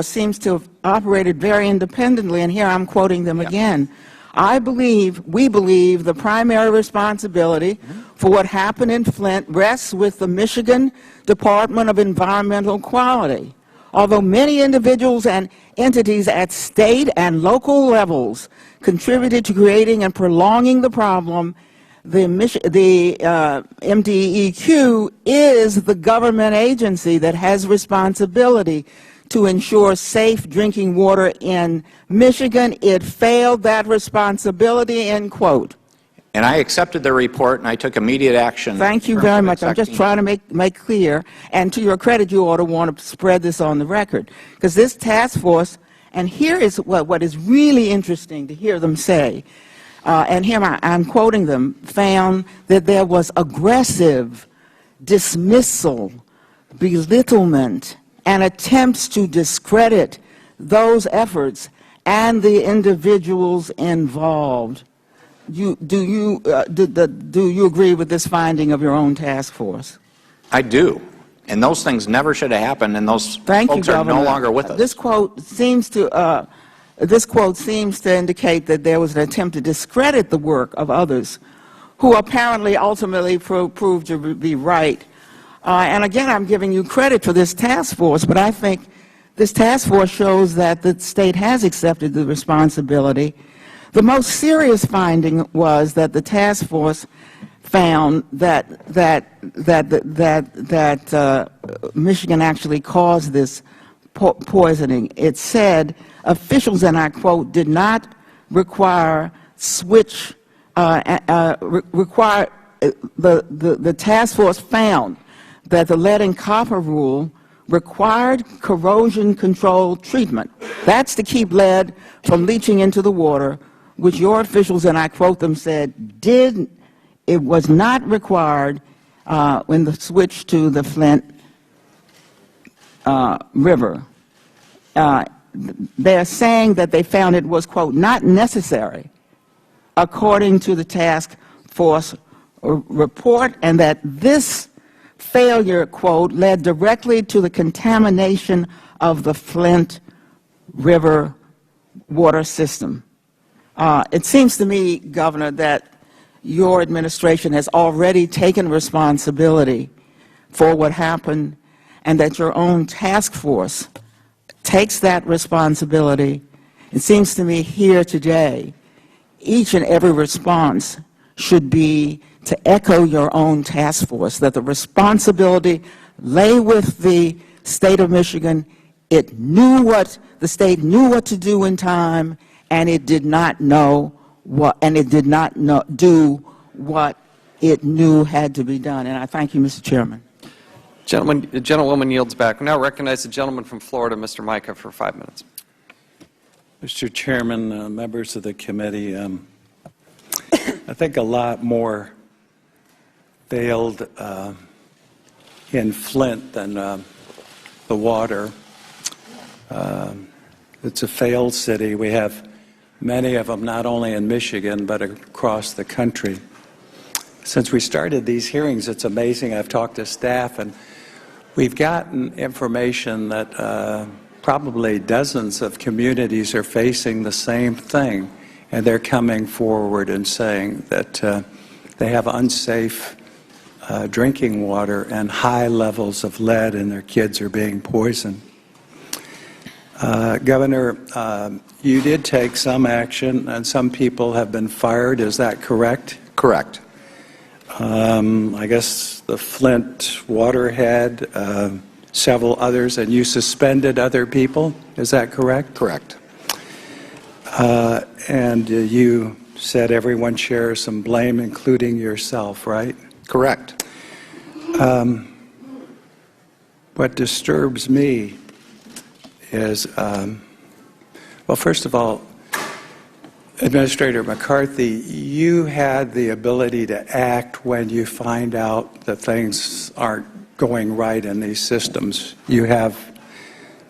Speaker 9: seems to have operated very independently, and here I'm quoting them again. We believe the primary responsibility for what happened in Flint rests with the Michigan Department of Environmental Quality. Although many individuals and entities at state and local levels contributed to creating and prolonging the problem, the MDEQ is the government agency that has responsibility to ensure safe drinking water in Michigan. It failed that responsibility, end quote.
Speaker 3: And I accepted the report, and I took immediate action.
Speaker 9: Thank you very much. I'm just trying to make clear, and to your credit, you ought to want to spread this on the record, because this task force, and here is what is really interesting to hear them say, and here I'm quoting them, found that there was aggressive dismissal, belittlement, and attempts to discredit those efforts and the individuals involved. Do you agree with this finding of your own task force?
Speaker 3: I do. And those things never should have happened, and those folks are no longer with us.
Speaker 9: This quote seems to indicate that there was an attempt to discredit the work of others who apparently ultimately proved to be right. And again, I'm giving you credit for this task force, but I think this task force shows that the state has accepted the responsibility. The most serious finding was that the task force found that Michigan actually caused this poisoning. It said officials, and I quote, did not require the task force found that the lead and copper rule required corrosion control treatment. That's to keep lead from leaching into the water, which your officials, and I quote them, said it was not required when the switch to the Flint River. They're saying that they found it was, quote, not necessary, according to the task force report, and that this failure, quote, led directly to the contamination of the Flint River water system. It seems to me, Governor, that your administration has already taken responsibility for what happened, and that your own task force takes that responsibility. It seems to me here today, each and every response should be to echo your own task force, that the responsibility lay with the state of Michigan. The state knew what to do in time, and it did not do what it knew had to be done. And I thank you, Mr. Chairman.
Speaker 5: The gentlewoman yields back. We now recognize the gentleman from Florida, Mr. Micah, for 5 minutes.
Speaker 10: Mr. Chairman, members of the committee, I think a lot more failed in Flint than the water. It's a failed city. We have many of them not only in Michigan but across the country. Since we started these hearings, it's amazing. I've talked to staff, and we've gotten information that probably dozens of communities are facing the same thing, and they're coming forward and saying that they have unsafe drinking water and high levels of lead, and their kids are being poisoned. Governor, you did take some action, and some people have been fired. Is that correct?
Speaker 3: Correct.
Speaker 10: I guess the Flint waterhead, several others, and you suspended other people. Is that correct?
Speaker 3: Correct.
Speaker 10: And you said everyone shares some blame, including yourself, right?
Speaker 3: Correct.
Speaker 10: What disturbs me is, well, first of all, Administrator McCarthy, you had the ability to act when you find out that things aren't going right in these systems. You have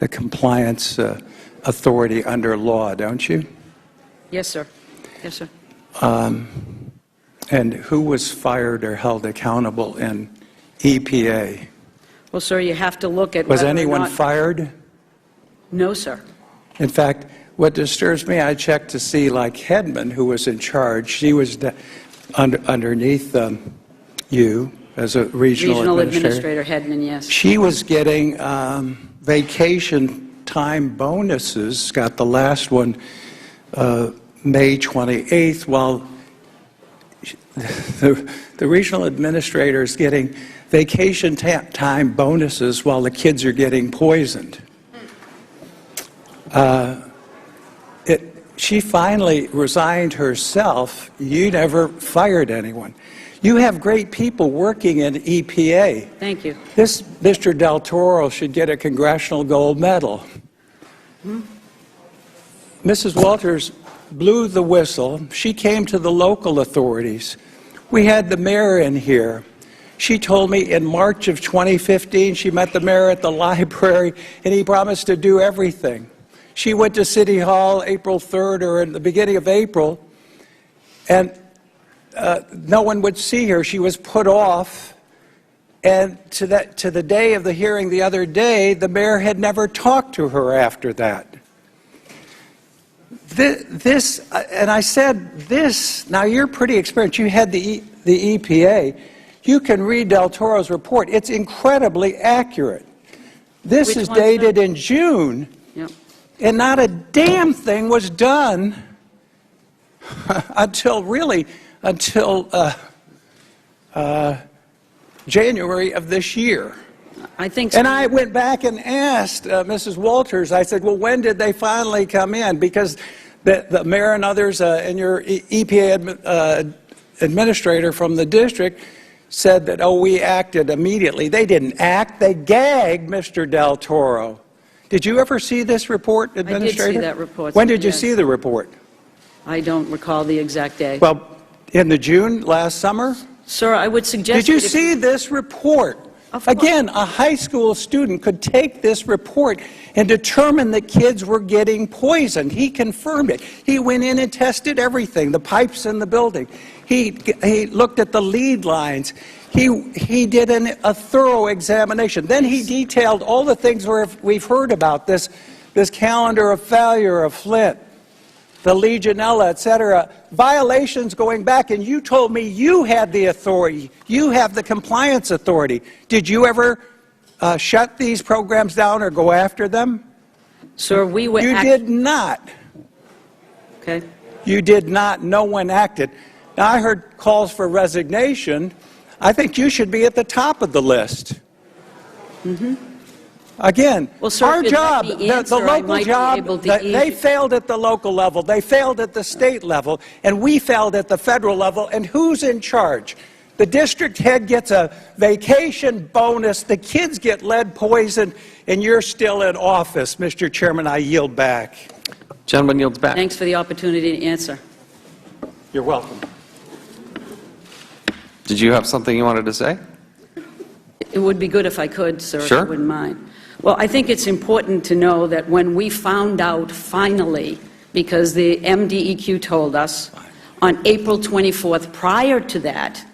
Speaker 10: the compliance authority under law, don't you?
Speaker 4: Yes, sir. Yes, sir.
Speaker 10: And who was fired or held accountable in EPA?
Speaker 4: Well, sir, you have to look at
Speaker 10: Was
Speaker 4: whether or
Speaker 10: anyone
Speaker 4: not-
Speaker 10: fired?
Speaker 4: No, sir.
Speaker 10: In fact, what disturbs me, I checked to see, like Hedman, who was in charge, she was underneath you as a regional
Speaker 4: Administrator Hedman, yes.
Speaker 10: She was getting vacation time bonuses, got the last one May 28th, while the regional administrator is getting vacation time bonuses while the kids are getting poisoned. She finally resigned herself. You never fired anyone. You have great people working in EPA.
Speaker 4: Thank you.
Speaker 10: This Mr. Del Toro should get a congressional gold medal. Mrs. Walters blew the whistle. She came to the local authorities. We had the mayor in here. She told me in March of 2015 she met the mayor at the library and he promised to do everything. She went to City Hall April 3rd or in the beginning of April, and no one would see her. She was put off, and to the day of the hearing the other day, the mayor had never talked to her after that. And I said this, now you're pretty experienced. You had the EPA. You can read Del Toro's report. It's incredibly accurate. This
Speaker 4: Which
Speaker 10: is
Speaker 4: one's
Speaker 10: dated
Speaker 4: that?
Speaker 10: in June.
Speaker 4: Yep.
Speaker 10: And not a damn thing was done until January of this year.
Speaker 4: I think.
Speaker 10: And I went back and asked Mrs. Walters, I said, well, when did they finally come in? Because the mayor and others and your EPA administrator from the district said that, oh, we acted immediately. They didn't act. They gagged Mr. Del Toro. Did you ever see this report, Administrator?
Speaker 4: I did see that report.
Speaker 10: When did you
Speaker 4: yes.
Speaker 10: see the report?
Speaker 4: I don't recall the exact day.
Speaker 10: Well, in the June last summer?
Speaker 4: Sir, I would suggest.
Speaker 10: Did you
Speaker 4: that if-
Speaker 10: see this report?
Speaker 4: Of course.
Speaker 10: Again, a high school student could take this report and determine that kids were getting poisoned. He confirmed it. He went in and tested everything, the pipes in the building. He looked at the lead lines. He did a thorough examination. Then he detailed all the things we've heard about, this calendar of failure of Flint, the Legionella, et cetera, violations going back, and you told me you had the authority. You have the compliance authority. Did you ever shut these programs down or go after them?
Speaker 4: Sir, we were...
Speaker 10: You did not.
Speaker 4: Okay.
Speaker 10: You did not. No one acted. Now, I heard calls for resignation. I think you should be at the top of the list. Again,
Speaker 4: Well, sir,
Speaker 10: our
Speaker 4: if you'd
Speaker 10: job,
Speaker 4: let me
Speaker 10: the
Speaker 4: answer, I
Speaker 10: local
Speaker 4: might be
Speaker 10: job,
Speaker 4: able to
Speaker 10: they failed at the local level, they failed at the state level, and we failed at the federal level. And who's in charge? The district head gets a vacation bonus, the kids get lead poison, and you're still in office. Mr. Chairman, I yield back.
Speaker 5: Gentleman yields back.
Speaker 4: Thanks for the opportunity to answer.
Speaker 10: You're welcome.
Speaker 5: Did you have something you wanted to say?
Speaker 4: It would be good if I could, sir, if
Speaker 5: Sure.
Speaker 4: you wouldn't mind. Well, I think it's important to know that when we found out finally, because the MDEQ told us on April 24th, prior to that,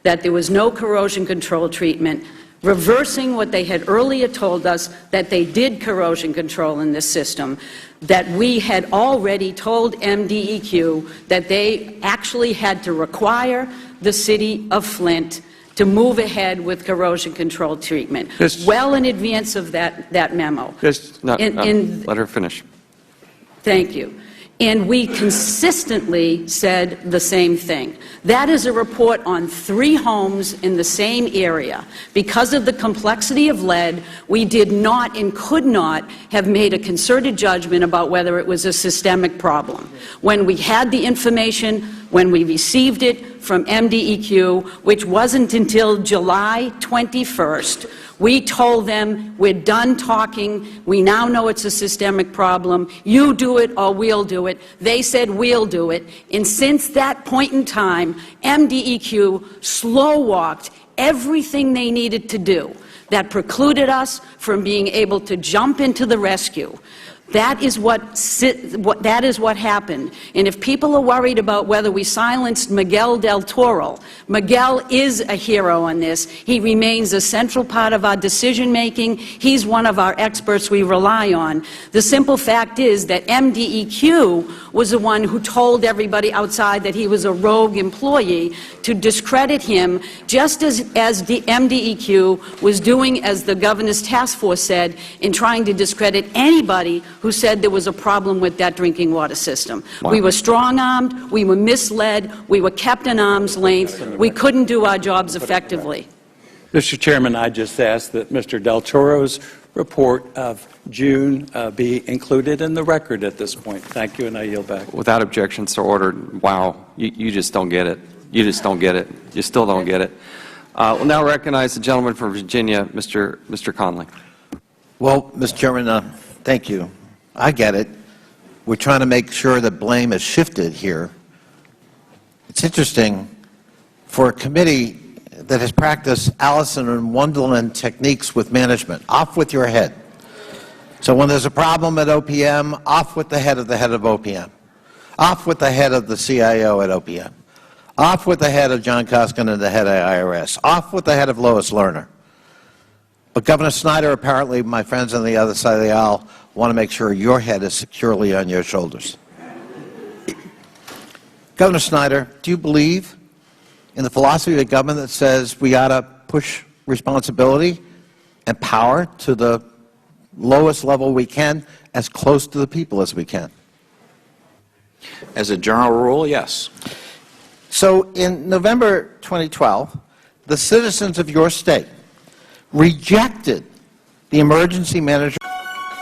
Speaker 4: that there was no corrosion control treatment, reversing what they had earlier told us that they did corrosion control in this system, that we had already told MDEQ that they actually had to require the city of Flint to move ahead with corrosion control treatment, well in advance of that memo.
Speaker 5: Let her finish.
Speaker 4: Thank you. And we consistently said the same thing. That is a report on 3 homes in the same area. Because of the complexity of lead, we did not and could not have made a concerted judgment about whether it was a systemic problem. When we had the information, when we received it from MDEQ, which wasn't until July 21st, we told them, we're done talking, we now know it's a systemic problem, you do it or we'll do it. They said we'll do it. And since that point in time, MDEQ slow-walked everything they needed to do that precluded us from being able to jump into the rescue. That is what happened. And if people are worried about whether we silenced Miguel del Toro, Miguel is a hero on this. He remains a central part of our decision-making. He's one of our experts we rely on. The simple fact is that MDEQ was the one who told everybody outside that he was a rogue employee to discredit him, just as the MDEQ was doing, as the governor's task force said, in trying to discredit anybody who said there was a problem with that drinking water system.
Speaker 5: Wow.
Speaker 4: We were strong-armed, we were misled, we were kept in arm's length, we couldn't do our jobs effectively.
Speaker 10: Mr. Chairman, I just ask that Mr. Del Toro's report of June be included in the record at this point. Thank you, and I yield back.
Speaker 5: Without objection, so ordered. Wow, you just don't get it. You just don't get it. You still don't get it. We'll now recognize the gentleman from Virginia, Mr. Conley.
Speaker 11: Well, Mr. Chairman, thank you. I get it. We're trying to make sure that blame is shifted here. It's interesting for a committee that has practiced Allison and Wonderland techniques with management. Off with your head. So when there's a problem at OPM, off with the head of OPM. Off with the head of the CIO at OPM. Off with the head of John Koskin and the head of IRS. Off with the head of Lois Lerner. But Governor Snyder, apparently my friends on the other side of the aisle want to make sure your head is securely on your shoulders. Governor Snyder, do you believe in the philosophy of the government that says we ought to push responsibility and power to the lowest level we can, as close to the people as we can?
Speaker 3: As a general rule, yes.
Speaker 11: So in November 2012, the citizens of your state rejected the emergency manager